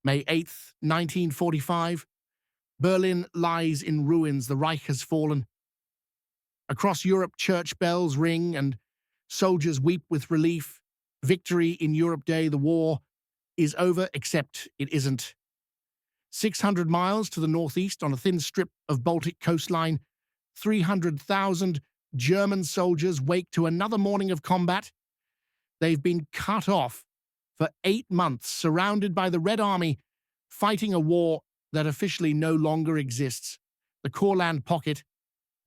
May 8th, 1945. Berlin lies in ruins. The Reich has fallen. Across Europe, church bells ring and soldiers weep with relief. Victory in Europe Day. The war is over, except it isn't. 600 miles to the northeast on a thin strip of Baltic coastline, 300,000 German soldiers wake to another morning of combat. They've been cut off for 8 months, surrounded by the Red Army, fighting a war that officially no longer exists. The Courland pocket,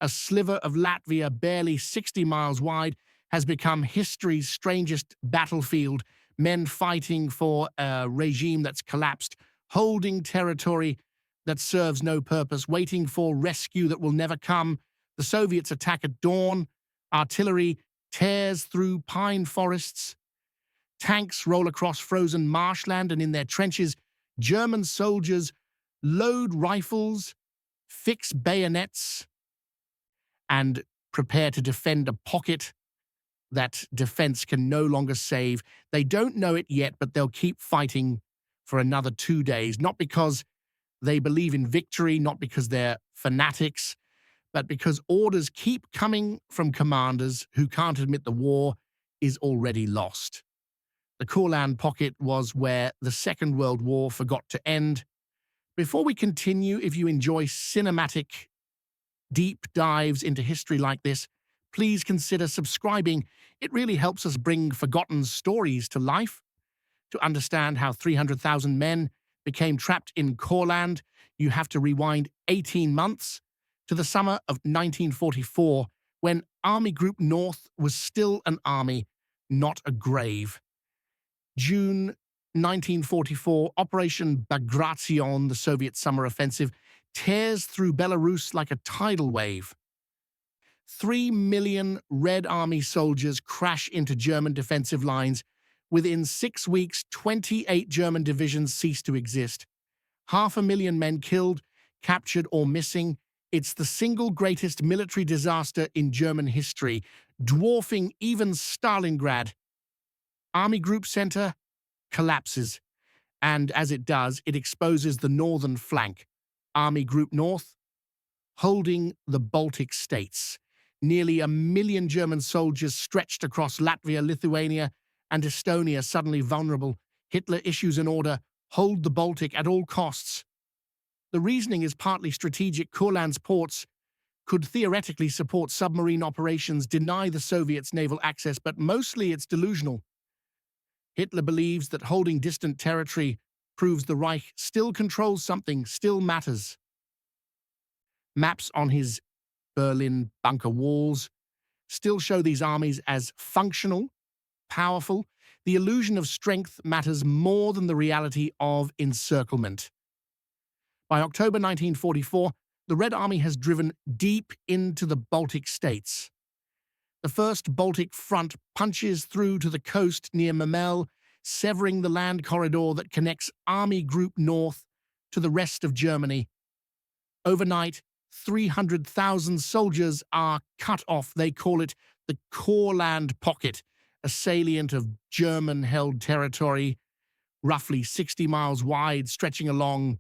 a sliver of Latvia barely 60 miles wide, has become history's strangest battlefield. Men fighting for a regime that's collapsed, holding territory that serves no purpose, waiting for rescue that will never come. The Soviets attack at dawn. Artillery tears through pine forests. Tanks roll across frozen marshland, and in their trenches, German soldiers load rifles, fix bayonets, and prepare to defend a pocket that defense can no longer save. They don't know it yet, but they'll keep fighting for another 2 days, not because they believe in victory, not because they're fanatics, but because orders keep coming from commanders who can't admit the war is already lost. The Courland pocket was where the Second World War forgot to end. Before we continue, if you enjoy cinematic deep dives into history like this, please consider subscribing. It really helps us bring forgotten stories to life. To understand how 300,000 men became trapped in Courland, you have to rewind 18 months to the summer of 1944, when Army Group North was still an army, not a grave. June 1944, Operation Bagration, the Soviet summer offensive, tears through Belarus like a tidal wave. 3 million Red Army soldiers crash into German defensive lines. Within 6 weeks, 28 German divisions cease to exist. 500,000 men killed, captured, or missing. It's the single greatest military disaster in German history, dwarfing even Stalingrad. Army Group Center collapses, and as it does, it exposes the northern flank. Army Group North, holding the Baltic states. Nearly 1 million German soldiers stretched across Latvia, Lithuania, and Estonia, suddenly vulnerable. Hitler issues an order: hold the Baltic at all costs. The reasoning is partly strategic. Courland's ports could theoretically support submarine operations, deny the Soviets naval access, but mostly it's delusional. Hitler believes that holding distant territory proves the Reich still controls something, still matters. Maps on his Berlin bunker walls still show these armies as functional, powerful. The illusion of strength matters more than the reality of encirclement. By October 1944, the Red Army has driven deep into the Baltic states. The First Baltic Front punches through to the coast near Memel, severing the land corridor that connects Army Group North to the rest of Germany. Overnight, 300,000 soldiers are cut off. They call it the Courland pocket, a salient of German-held territory, roughly 60 miles wide, stretching along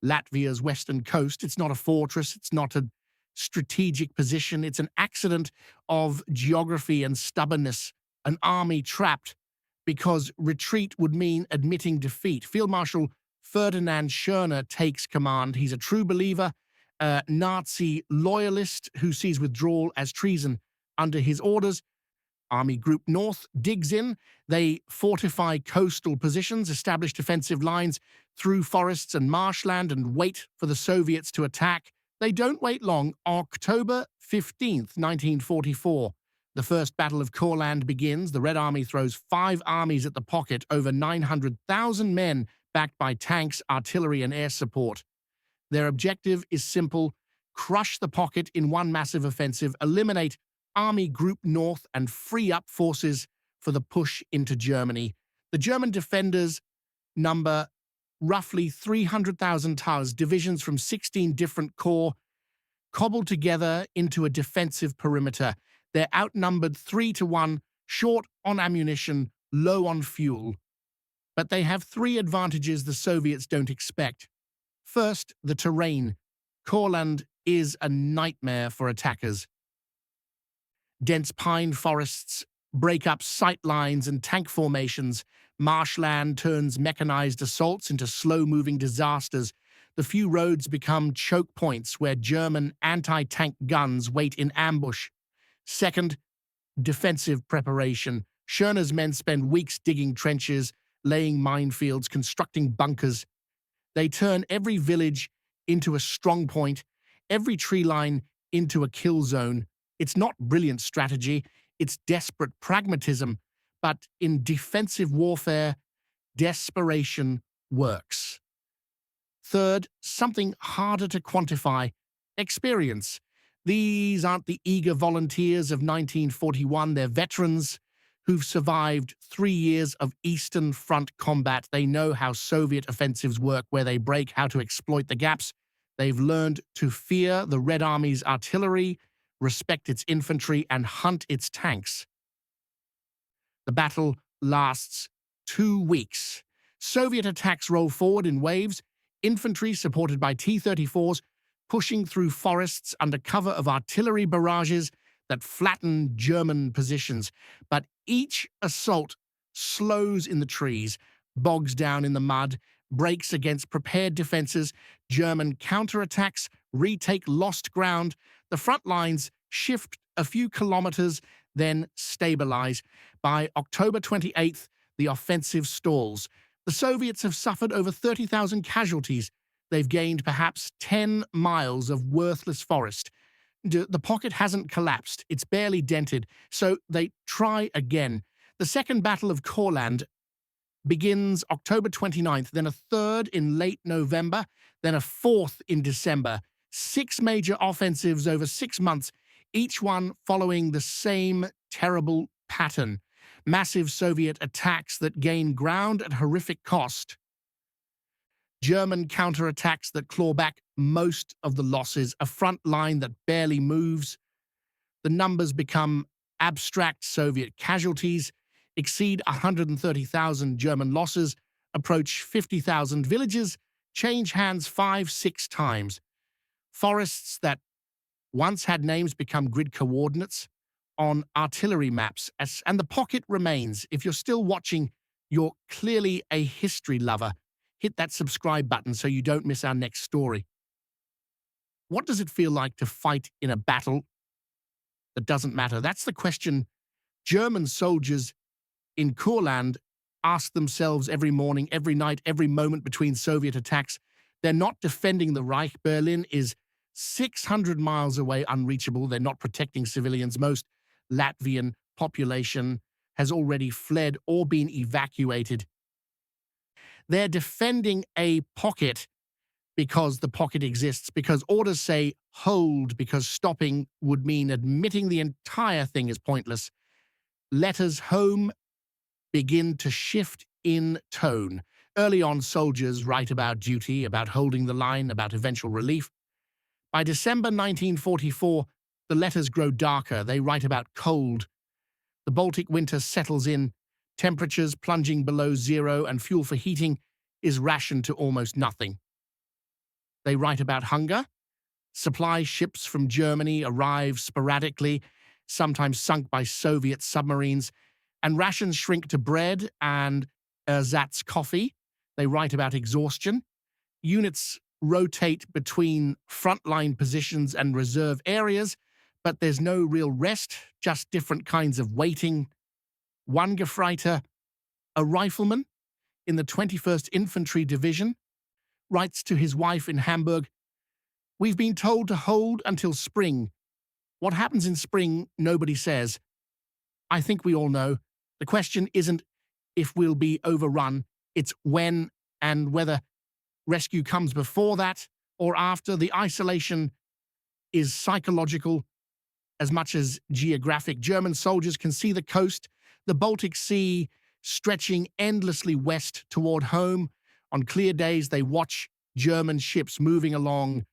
Latvia's western coast. It's not a fortress. It's not a strategic position. It's an accident of geography and stubbornness, an army trapped because retreat would mean admitting defeat. Field Marshal Ferdinand Schörner takes command. He's a true believer, a Nazi loyalist who sees withdrawal as treason. Under his orders, Army Group North digs in. They fortify coastal positions, establish defensive lines through forests and marshland, and wait for the Soviets to attack. They don't wait long. October 15th, 1944, the First Battle of Courland begins. The Red Army throws 5 armies at the pocket, over 900,000 men backed by tanks, artillery, and air support. Their objective is simple: crush the pocket in one massive offensive, eliminate Army Group North, and free up forces for the push into Germany. The German defenders number roughly 300,000 tons, divisions from 16 different corps, cobbled together into a defensive perimeter. They're outnumbered 3 to 1, short on ammunition, low on fuel. But they have three advantages the Soviets don't expect. First, the terrain. Courland is a nightmare for attackers. Dense pine forests break up sight lines and tank formations. Marshland turns mechanized assaults into slow-moving disasters. The few roads become choke points where German anti-tank guns wait in ambush. Second, defensive preparation. Schörner's men spend weeks digging trenches, laying minefields, constructing bunkers. They turn every village into a strong point, every tree line into a kill zone. It's not brilliant strategy, it's desperate pragmatism, but in defensive warfare, desperation works. Third, something harder to quantify: experience. These aren't the eager volunteers of 1941, they're veterans who've survived 3 years of Eastern Front combat. They know how Soviet offensives work, where they break, how to exploit the gaps. They've learned to fear the Red Army's artillery, respect its infantry, and hunt its tanks. The battle lasts 2 weeks. Soviet attacks roll forward in waves, infantry supported by T-34s pushing through forests under cover of artillery barrages that flatten German positions. But each assault slows in the trees, bogs down in the mud, breaks against prepared defenses. German counterattacks retake lost ground. The front lines shift a few kilometers, then stabilize. By October 28th, the offensive stalls. The Soviets have suffered over 30,000 casualties. They've gained perhaps 10 miles of worthless forest. The pocket hasn't collapsed, it's barely dented, so they try again. The Second Battle of Courland begins October 29th, then a third in late November, then a fourth in December. 6 major offensives over 6 months, each one following the same terrible pattern. Massive Soviet attacks that gain ground at horrific cost. German counterattacks that claw back most of the losses, a front line that barely moves. The numbers become abstract. Soviet casualties exceed 130,000, German losses approach 50,000, villages change hands 5-6 times. Forests that once had names become grid coordinates on artillery maps, and the pocket remains. If you're still watching, you're clearly a history lover. Hit that subscribe button so you don't miss our next story. What does it feel like to fight in a battle that doesn't matter? That's the question German soldiers in Courland ask themselves every morning, every night, every moment between Soviet attacks. They're not defending the Reich. Berlin is 600 miles away, unreachable. They're not protecting civilians. Most Latvian population has already fled or been evacuated. They're defending a pocket because the pocket exists, because orders say hold, because stopping would mean admitting the entire thing is pointless. Letters home begin to shift in tone. Early on, soldiers write about duty, about holding the line, about eventual relief. By December 1944, the letters grow darker. They write about cold. The Baltic winter settles in, temperatures plunging below zero, and fuel for heating is rationed to almost nothing. They write about hunger. Supply ships from Germany arrive sporadically, sometimes sunk by Soviet submarines, and rations shrink to bread and ersatz coffee. They write about exhaustion. Units rotate between frontline positions and reserve areas, but there's no real rest, just different kinds of waiting. One Gefreiter, a rifleman in the 21st Infantry Division, writes to his wife in Hamburg, "We've been told to hold until spring. What happens in spring, nobody says. I think we all know. The question isn't if we'll be overrun, it's when and whether rescue comes before that or after. The isolation is psychological as much as geographic. German soldiers can see the coast, the Baltic Sea stretching endlessly west toward home. On clear days, they watch German ships moving along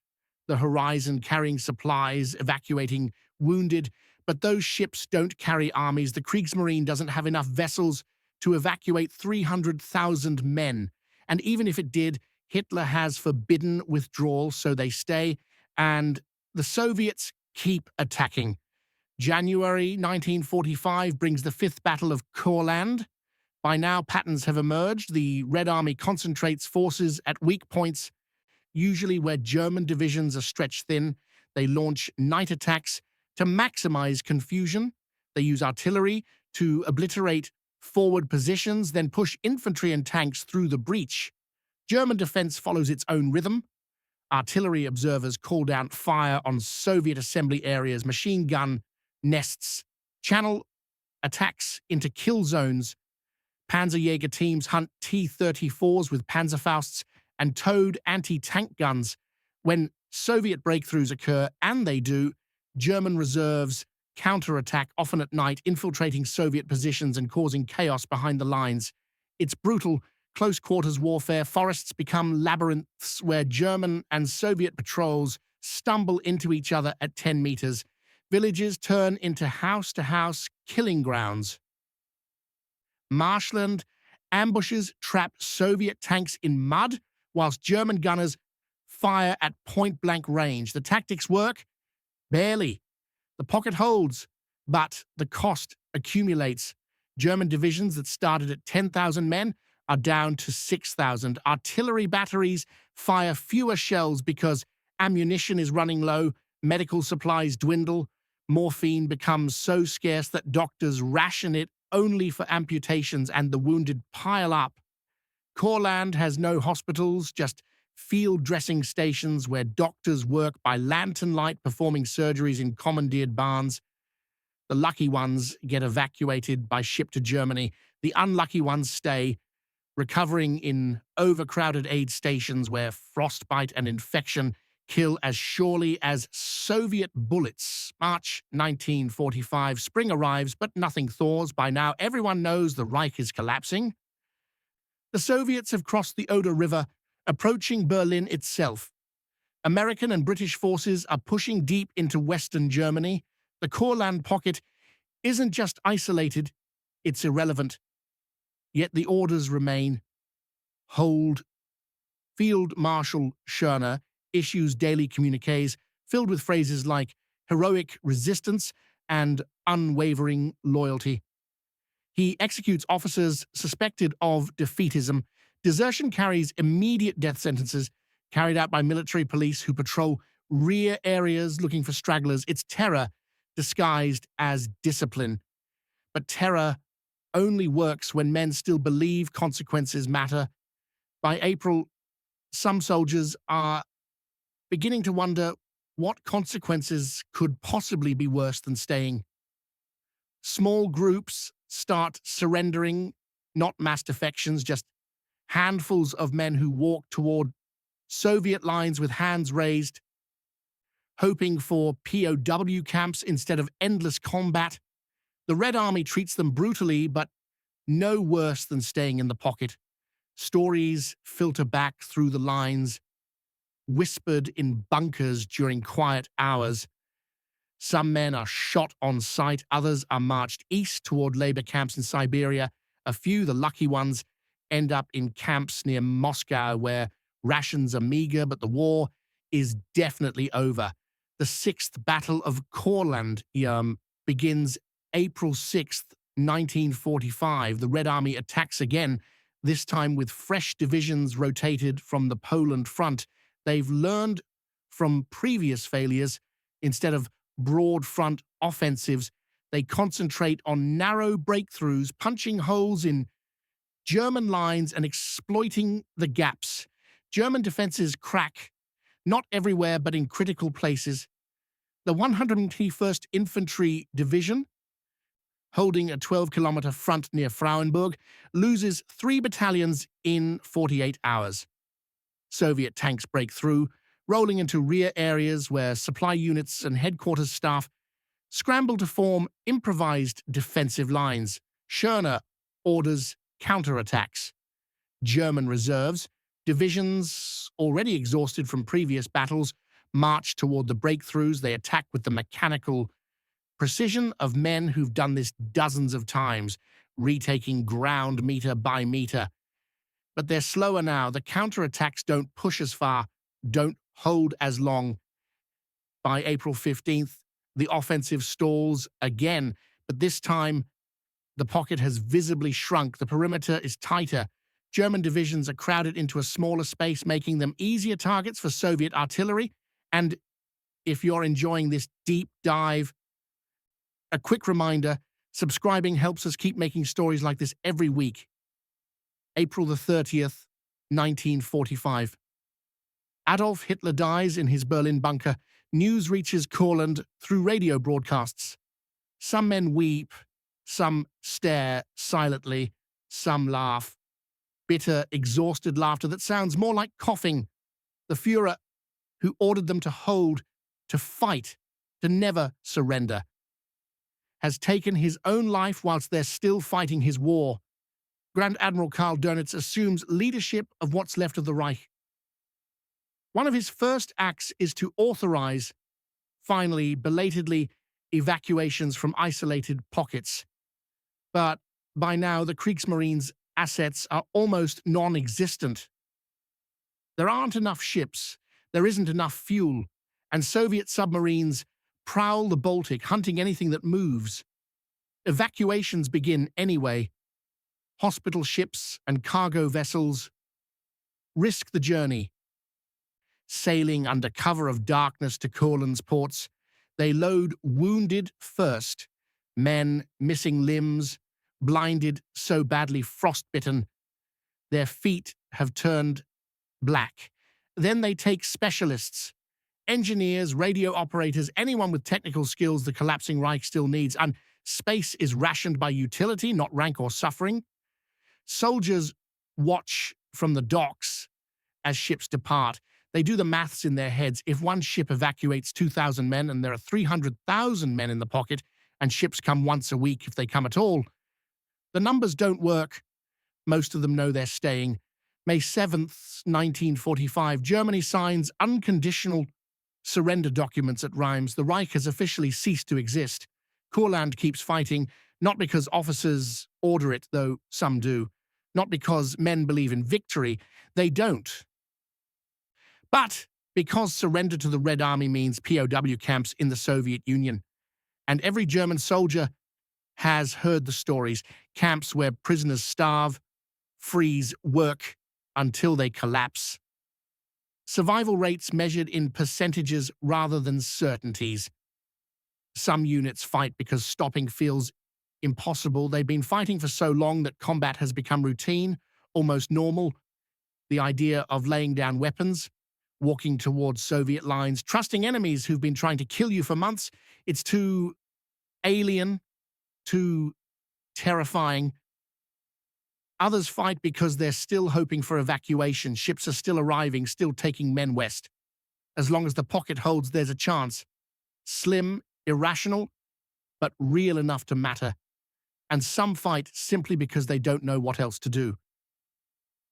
the horizon, carrying supplies, evacuating wounded. But those ships don't carry armies. The Kriegsmarine doesn't have enough vessels to evacuate 300,000 men. And even if it did, Hitler has forbidden withdrawal, so they stay, and the Soviets keep attacking. January 1945 brings the Fifth Battle of Courland. By now, patterns have emerged. The Red Army concentrates forces at weak points, usually where German divisions are stretched thin. They launch night attacks to maximize confusion. They use artillery to obliterate forward positions, then push infantry and tanks through the breach. German defense follows its own rhythm. Artillery observers call down fire on Soviet assembly areas, machine gun nests, channel attacks into kill zones. Panzerjäger teams hunt T-34s with Panzerfausts and towed anti-tank guns. When Soviet breakthroughs occur, and they do, German reserves counterattack, often at night, infiltrating Soviet positions and causing chaos behind the lines. It's brutal, close-quarters warfare. Forests become labyrinths where German and Soviet patrols stumble into each other at 10 meters. Villages turn into house-to-house killing grounds. Marshland ambushes trap Soviet tanks in mud, whilst German gunners fire at point-blank range. The tactics work? Barely. The pocket holds, but the cost accumulates. German divisions that started at 10,000 men are down to 6,000. Artillery batteries fire fewer shells because ammunition is running low, medical supplies dwindle, morphine becomes so scarce that doctors ration it only for amputations, and the wounded pile up. Courland has no hospitals, just field dressing stations where doctors work by lantern light performing surgeries in commandeered barns. The lucky ones get evacuated by ship to Germany. The unlucky ones stay, recovering in overcrowded aid stations where frostbite and infection kill as surely as Soviet bullets. March 1945. Spring arrives, but nothing thaws. By now, everyone knows the Reich is collapsing. The Soviets have crossed the Oder River, approaching Berlin itself. American and British forces are pushing deep into Western Germany. The Courland pocket isn't just isolated, it's irrelevant. Yet the orders remain. Hold. Field Marshal Schörner issues daily communiques filled with phrases like heroic resistance and unwavering loyalty. He executes officers suspected of defeatism. Desertion carries immediate death sentences carried out by military police who patrol rear areas looking for stragglers. It's terror disguised as discipline. But terror only works when men still believe consequences matter. By April, some soldiers are beginning to wonder what consequences could possibly be worse than staying. Small groups start surrendering, not mass defections, just handfuls of men who walk toward Soviet lines with hands raised, hoping for POW camps instead of endless combat. The Red Army treats them brutally, but no worse than staying in the pocket. Stories filter back through the lines, whispered in bunkers during quiet hours. Some men are shot on sight, others are marched east toward labor camps in Siberia. A few, the lucky ones, end up in camps near Moscow where rations are meager, but the war is definitely over. The Sixth Battle of Courland begins April 6th, 1945. The Red Army attacks again, this time with fresh divisions rotated from the Poland front. They've learned from previous failures. Instead of broad front offensives, they concentrate on narrow breakthroughs, punching holes in German lines and exploiting the gaps. German defenses crack, not everywhere but in critical places. The 121st Infantry Division, holding a 12-kilometer front near Frauenburg, loses 3 battalions in 48 hours. Soviet tanks break through, rolling into rear areas where supply units and headquarters staff scramble to form improvised defensive lines. Schörner orders counterattacks. German reserves, divisions already exhausted from previous battles, march toward the breakthroughs. They attack with the mechanical precision of men who've done this dozens of times. retaking ground meter by meter. But they're slower now. The counterattacks don't push as far, don't hold as long. By April 15th, the offensive stalls again, but this time the pocket has visibly shrunk. The perimeter is tighter. German divisions are crowded into a smaller space, making them easier targets for Soviet artillery. And if you're enjoying this deep dive, a quick reminder, subscribing helps us keep making stories like this every week. April the 30th, 1945. Adolf Hitler dies in his Berlin bunker. News reaches Courland through radio broadcasts. Some men weep, some stare silently, some laugh. Bitter, exhausted laughter that sounds more like coughing. The Führer, who ordered them to hold, to fight, to never surrender, has taken his own life whilst they're still fighting his war. Grand Admiral Karl Dönitz assumes leadership of what's left of the Reich. One of his first acts is to authorize, finally, belatedly, evacuations from isolated pockets. But by now, the Kriegsmarine's assets are almost non-existent. There aren't enough ships, there isn't enough fuel, and Soviet submarines prowl the Baltic, hunting anything that moves. Evacuations begin anyway. Hospital ships and cargo vessels risk the journey. Sailing under cover of darkness to Courland's ports, they load wounded first, men missing limbs, blinded so badly frostbitten, their feet have turned black. Then they take specialists, engineers, radio operators, anyone with technical skills the collapsing Reich still needs, and space is rationed by utility, not rank or suffering. Soldiers watch from the docks as ships depart. They do the maths in their heads. If one ship evacuates 2,000 men and there are 300,000 men in the pocket, and ships come once a week if they come at all, the numbers don't work. Most of them know they're staying. May 7th, 1945, Germany signs unconditional surrender documents at Reims. The Reich has officially ceased to exist. Courland keeps fighting, not because officers order it, though some do. Not because men believe in victory. They don't. But because surrender to the Red Army means POW camps in the Soviet Union. And every German soldier has heard the stories. Camps where prisoners starve, freeze, work until they collapse. Survival rates measured in percentages rather than certainties. Some units fight because stopping feels impossible. They've been fighting for so long that combat has become routine, almost normal. The idea of laying down weapons, walking towards Soviet lines, trusting enemies who've been trying to kill you for months, it's too alien, too terrifying. Others fight because they're still hoping for evacuation. Ships are still arriving, still taking men west. As long as the pocket holds, there's a chance. Slim, irrational, but real enough to matter. And some fight simply because they don't know what else to do.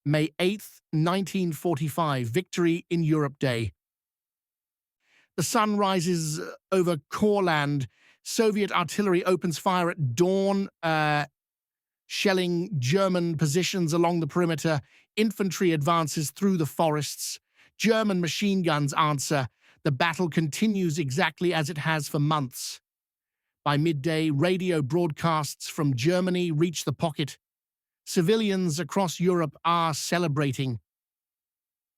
May 8th, 1945, Victory in Europe Day. The sun rises over Courland. Soviet artillery opens fire at dawn, shelling German positions along the perimeter. Infantry advances through the forests. German machine guns answer. The battle continues exactly as it has for months. By midday, radio broadcasts from Germany reach the pocket. Civilians across Europe are celebrating.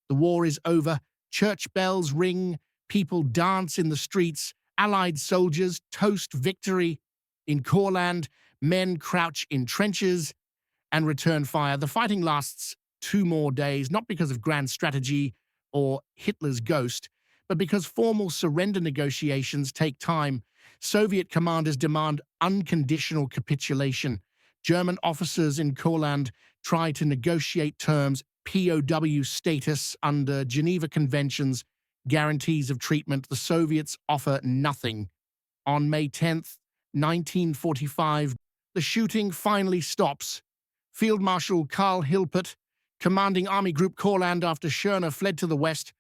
The war is over. Church bells ring. People dance in the streets. Allied soldiers toast victory. In Courland, men crouch in trenches and return fire. The fighting lasts 2 more days, not because of grand strategy or Hitler's ghost, but because formal surrender negotiations take time. Soviet commanders demand unconditional capitulation. German officers in Courland try to negotiate terms, POW status under Geneva Conventions, guarantees of treatment. The Soviets offer nothing. On May 10th, 1945, the shooting finally stops. Field Marshal Karl Hilpert, commanding Army Group Courland after Schörner fled to the west,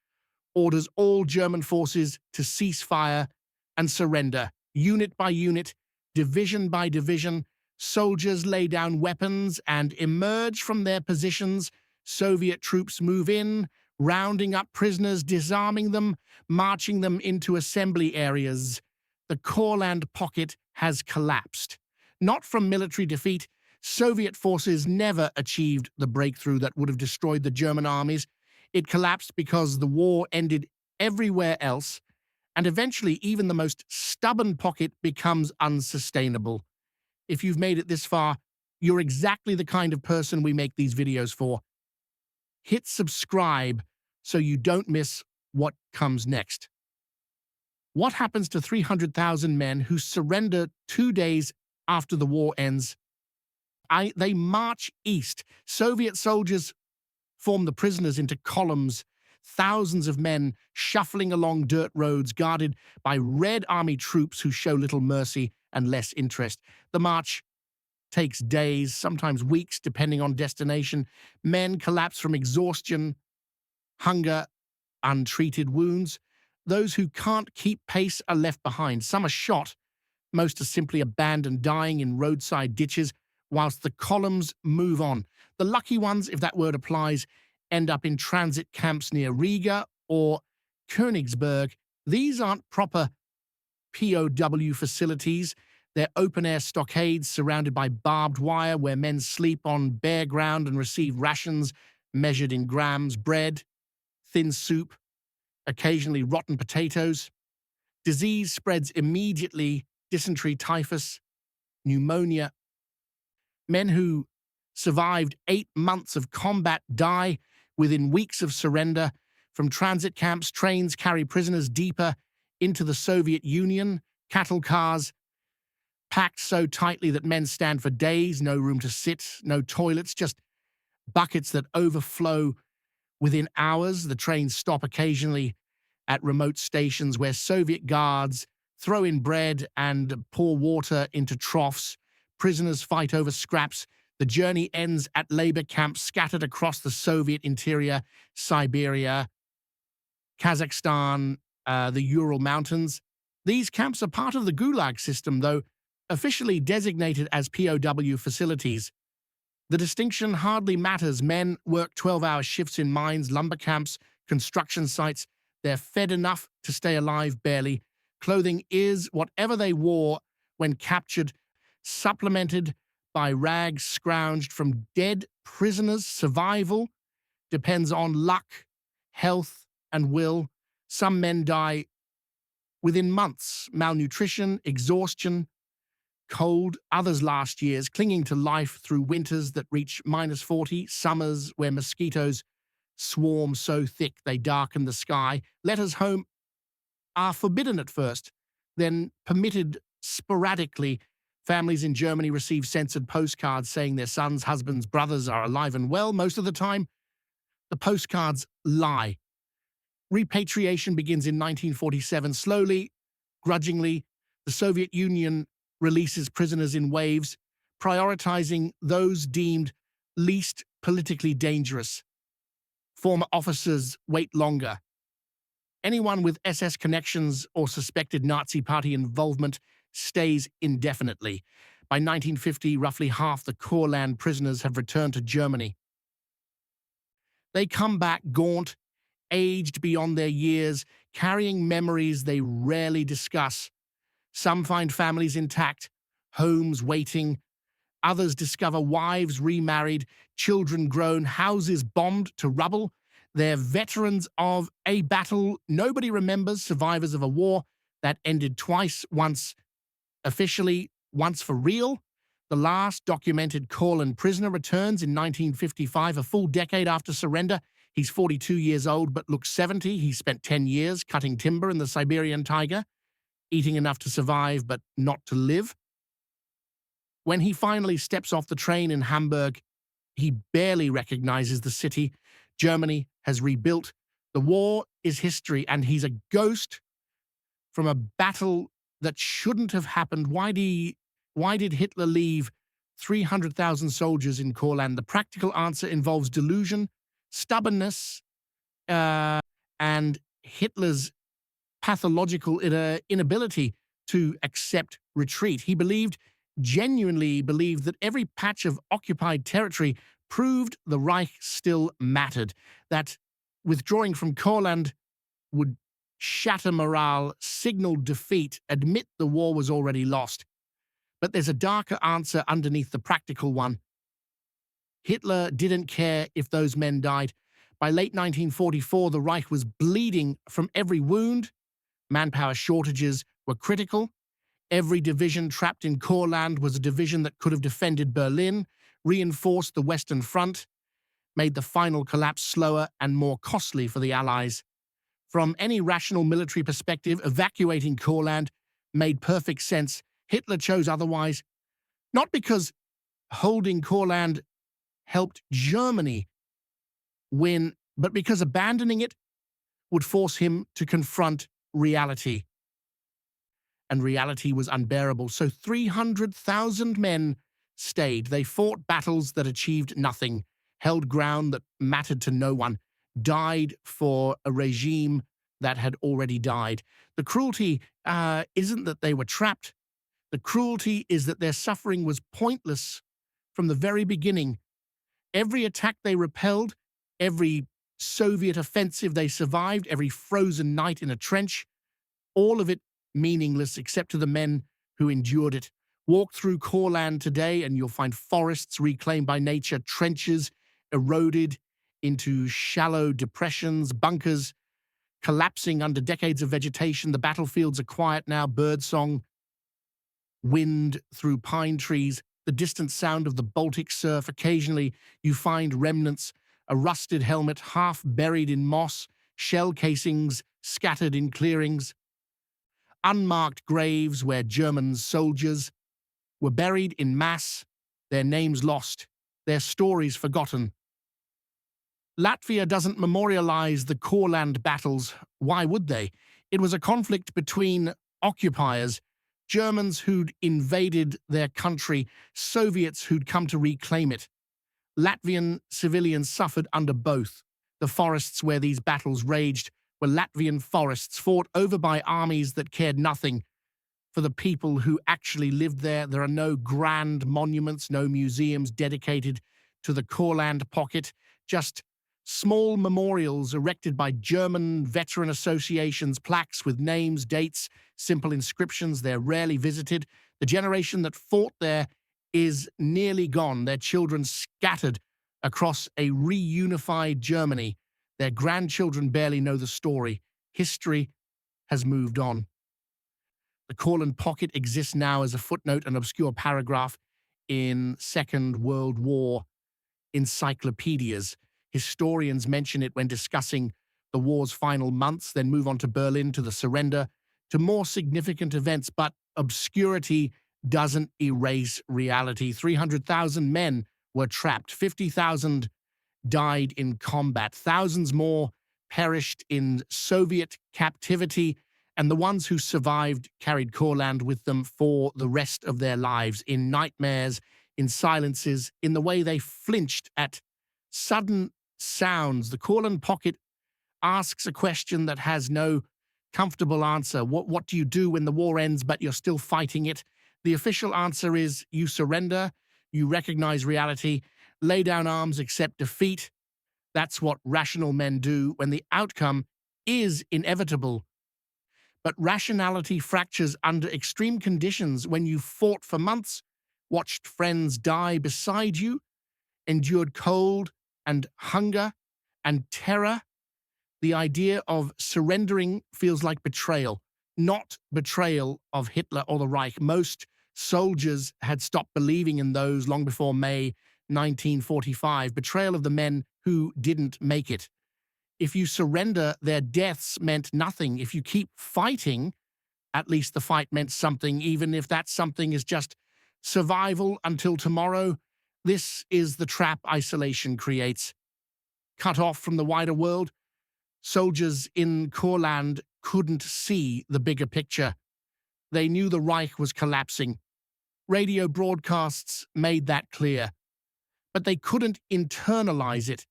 orders all German forces to cease fire and surrender. Unit by unit, division by division, Soldiers lay down weapons and emerge from their positions. Soviet troops move in, rounding up prisoners, disarming them, marching them into assembly areas. The Courland pocket has collapsed. Not from military defeat, Soviet forces never achieved the breakthrough that would have destroyed the German armies. It collapsed because the war ended everywhere else, and eventually even the most stubborn pocket becomes unsustainable. If you've made it this far, you're exactly the kind of person we make these videos for. Hit subscribe so you don't miss what comes next. What happens to 300,000 men who surrender 2 days after the war ends? They march east. Soviet soldiers form the prisoners into columns, thousands of men shuffling along dirt roads guarded by Red Army troops who show little mercy and less interest. The march takes days, sometimes weeks, depending on destination. Men collapse from exhaustion, hunger, untreated wounds. Those who can't keep pace are left behind. Some are shot. Most are simply abandoned, dying in roadside ditches, whilst the columns move on. The lucky ones, if that word applies, end up in transit camps near Riga or Königsberg. These aren't proper POW facilities. They're open-air stockades surrounded by barbed wire where men sleep on bare ground and receive rations measured in grams, bread, thin soup, occasionally rotten potatoes. Disease spreads immediately: dysentery, typhus, pneumonia. Men who survived 8 months of combat die within weeks of surrender. From transit camps, trains carry prisoners deeper into the Soviet Union. Cattle cars packed so tightly that men stand for days, no room to sit, no toilets, just buckets that overflow within hours. The trains stop occasionally at remote stations where Soviet guards throw in bread and pour water into troughs. Prisoners fight over scraps. The journey ends at labor camps scattered across the Soviet interior, Siberia, Kazakhstan, the Ural Mountains. These camps are part of the Gulag system, though officially designated as POW facilities. The distinction hardly matters. Men work 12-hour shifts in mines, lumber camps, construction sites. They're fed enough to stay alive barely. Clothing is whatever they wore when captured, supplemented by rags scrounged from dead prisoners. Survival depends on luck, health, and will. Some men die within months. Malnutrition, exhaustion, cold. Others last years, clinging to life through winters that reach -40, summers where mosquitoes swarm so thick they darken the sky. Letters home are forbidden at first, then permitted sporadically. Families in Germany receive censored postcards saying their sons, husbands, brothers are alive and well. Most of the time, the postcards lie. Repatriation begins in 1947. Slowly, grudgingly, the Soviet Union releases prisoners in waves, prioritizing those deemed least politically dangerous. Former officers wait longer. Anyone with SS connections or suspected Nazi Party involvement stays indefinitely. By 1950, roughly half the Courland prisoners have returned to Germany. They come back gaunt, aged beyond their years, carrying memories they rarely discuss. Some find families intact, homes waiting. Others discover wives remarried, children grown, houses bombed to rubble. They're veterans of a battle nobody remembers, survivors of a war that ended twice, once officially, once for real. The last documented Courland prisoner returns in 1955, a full decade after surrender. He's 42 years old but looks 70. He spent 10 years cutting timber in the Siberian taiga, eating enough to survive but not to live. When he finally steps off the train in Hamburg, he barely recognizes the city. Germany has rebuilt. The war is history, and he's a ghost from a battle that shouldn't have happened. Why did Hitler leave 300,000 soldiers in Courland? The practical answer involves delusion, stubbornness, and Hitler's pathological inability to accept retreat. He believed genuinely believed that every patch of occupied territory proved the Reich still mattered, that withdrawing from Courland would shatter morale, signal defeat, admit the war was already lost. But there's a darker answer underneath the practical one. Hitler didn't care if those men died. By late 1944, the Reich was bleeding from every wound. Manpower shortages were critical. Every division trapped in Courland was a division that could have defended Berlin, reinforced the Western Front, made the final collapse slower and more costly for the Allies. From any rational military perspective, evacuating Courland made perfect sense. Hitler chose otherwise, not because holding Courland helped Germany win, but because abandoning it would force him to confront reality. And reality was unbearable, so 300,000 men stayed. They fought battles that achieved nothing, held ground that mattered to no one, died for a regime that had already died. The cruelty isn't that they were trapped. The cruelty is that their suffering was pointless from the very beginning. Every attack they repelled, every Soviet offensive they survived, every frozen night in a trench, all of it meaningless except to the men who endured it. Walk through Courland today and you'll find forests reclaimed by nature, trenches eroded into shallow depressions, bunkers collapsing under decades of vegetation. The battlefields are quiet now, birdsong, wind through pine trees, the distant sound of the Baltic surf. Occasionally you find remnants, a rusted helmet half buried in moss, shell casings scattered in clearings, unmarked graves where German soldiers were buried in mass, their names lost, their stories forgotten. Latvia doesn't memorialize the Courland battles. Why would they? It was a conflict between occupiers, Germans who'd invaded their country, Soviets who'd come to reclaim it. Latvian civilians suffered under both. The forests where these battles raged were Latvian forests fought over by armies that cared nothing for the people who actually lived there. There are no grand monuments, no museums dedicated to the Courland pocket, just small memorials erected by German veteran associations, plaques with names, dates, simple inscriptions. They're rarely visited. The generation that fought there is nearly gone, their children scattered across a reunified Germany. Their grandchildren barely know the story. History has moved on. The Courland pocket exists now as a footnote, an obscure paragraph in Second World War encyclopedias. Historians mention it when discussing the war's final months, then move on to Berlin, to the surrender, to more significant events. But obscurity doesn't erase reality. 300,000 men were trapped. 50,000 died in combat. Thousands more perished in Soviet captivity, and the ones who survived carried Courland with them for the rest of their lives, in nightmares, in silences, in the way they flinched at sudden sounds. The Courland pocket asks a question that has no comfortable answer. What do you do when the war ends but you're still fighting it? The official answer is you surrender, you recognize reality, lay down arms, accept defeat. That's what rational men do when the outcome is inevitable. But rationality fractures under extreme conditions. When you fought for months, watched friends die beside you, endured cold and hunger and terror, the idea of surrendering feels like betrayal, not betrayal of Hitler or the Reich. Most soldiers had stopped believing in those long before May 1945, betrayal of the men who didn't make it. If you surrender, their deaths meant nothing. If you keep fighting, at least the fight meant something, even if that something is just survival until tomorrow. This is the trap isolation creates. Cut off from the wider world, soldiers in Courland couldn't see the bigger picture. They knew the Reich was collapsing. Radio broadcasts made that clear. But they couldn't internalize it.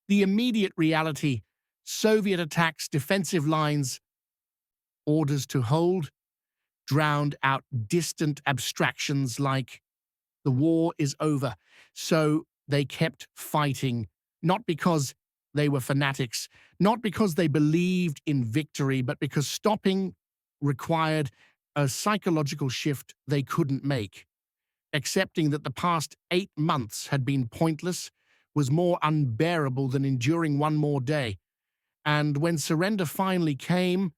The immediate reality, Soviet attacks, defensive lines, orders to hold, drowned out distant abstractions like the war is over. So they kept fighting, not because they were fanatics, not because they believed in victory, but because stopping required a psychological shift they couldn't make. Accepting that the past 8 months had been pointless was more unbearable than enduring one more day. And when surrender finally came,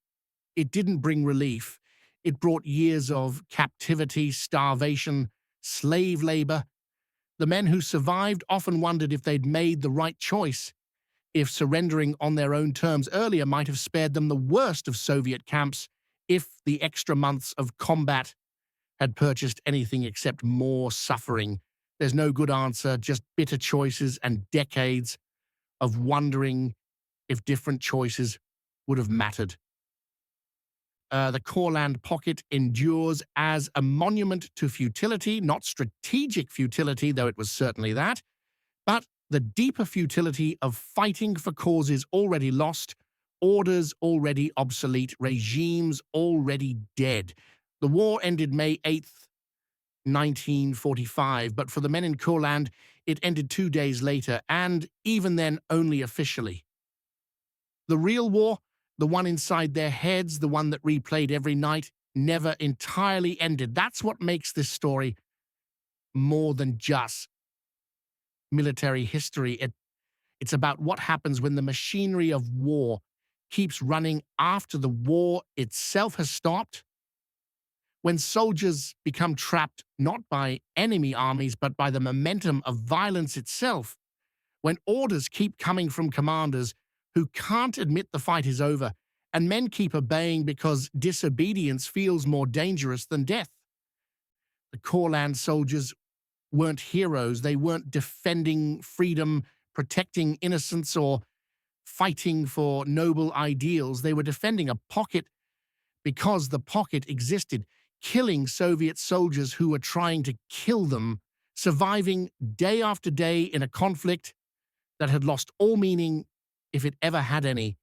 it didn't bring relief. It brought years of captivity, starvation, slave labor. The men who survived often wondered if they'd made the right choice, if surrendering on their own terms earlier might have spared them the worst of Soviet camps, if the extra months of combat had purchased anything except more suffering. There's no good answer, just bitter choices and decades of wondering if different choices would have mattered. The Courland pocket endures as a monument to futility, not strategic futility, though it was certainly that, but the deeper futility of fighting for causes already lost, orders already obsolete, regimes already dead. The war ended May 8th, 1945, but for the men in Courland, it ended 2 days later, and even then only officially. The real war, the one inside their heads, the one that replayed every night, never entirely ended. That's what makes this story more than just military history. It's about what happens when the machinery of war keeps running after the war itself has stopped, when soldiers become trapped not by enemy armies but by the momentum of violence itself, when orders keep coming from commanders who can't admit the fight is over, and men keep obeying because disobedience feels more dangerous than death. The Courland soldiers weren't heroes. They weren't defending freedom, protecting innocence, or fighting for noble ideals. They were defending a pocket because the pocket existed, killing Soviet soldiers who were trying to kill them, surviving day after day in a conflict that had lost all meaning, if it ever had any.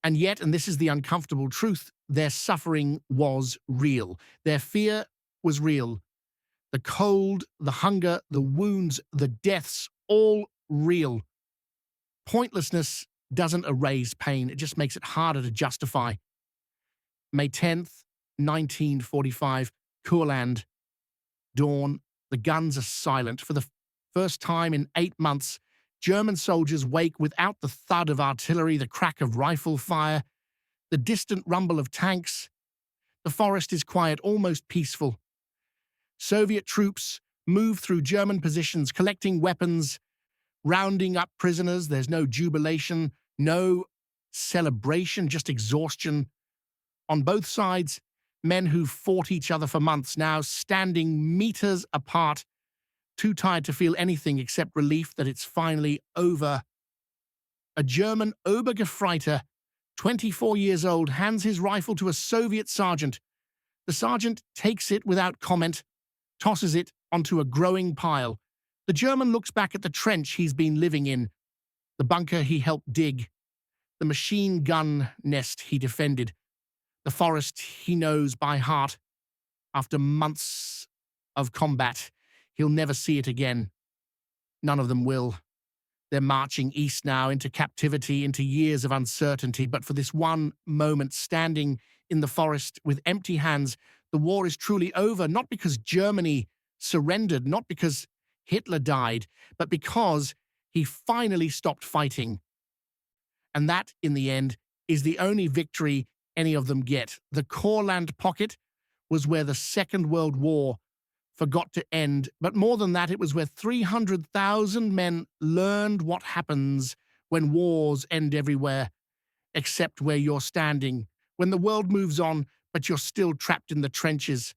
And yet, and this is the uncomfortable truth, their suffering was real. Their fear was real. The cold, the hunger, the wounds, the deaths, all real. Pointlessness doesn't erase pain, it just makes it harder to justify. May 10th, 1945, Courland, dawn. The guns are silent. For the first time in 8 months, German soldiers wake without the thud of artillery, the crack of rifle fire, the distant rumble of tanks. The forest is quiet, almost peaceful. Soviet troops move through German positions, collecting weapons, rounding up prisoners. There's no jubilation, no celebration, just exhaustion. On both sides, men who fought each other for months now standing meters apart, too tired to feel anything except relief that it's finally over. A German Obergefreiter, 24 years old, hands his rifle to a Soviet sergeant. The sergeant takes it without comment, tosses it onto a growing pile. The German looks back at the trench he's been living in, the bunker he helped dig, the machine gun nest he defended, the forest he knows by heart. After months of combat, he'll never see it again. None of them will. They're marching east now into captivity, into years of uncertainty. But for this one moment, standing in the forest with empty hands, the war is truly over, not because Germany surrendered, not because Hitler died, but because he finally stopped fighting. And that, in the end, is the only victory any of them get. The Courland pocket was where the Second World War forgot to end, but more than that, it was where 300,000 men learned what happens when wars end everywhere, except where you're standing, when the world moves on, but you're still trapped in the trenches,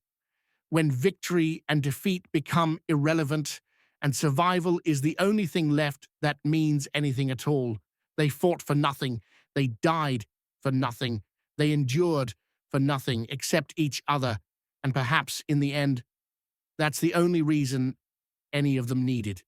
when victory and defeat become irrelevant, and survival is the only thing left that means anything at all. They fought for nothing. They died for nothing. They endured for nothing except each other, and perhaps in the end, that's the only reason any of them needed.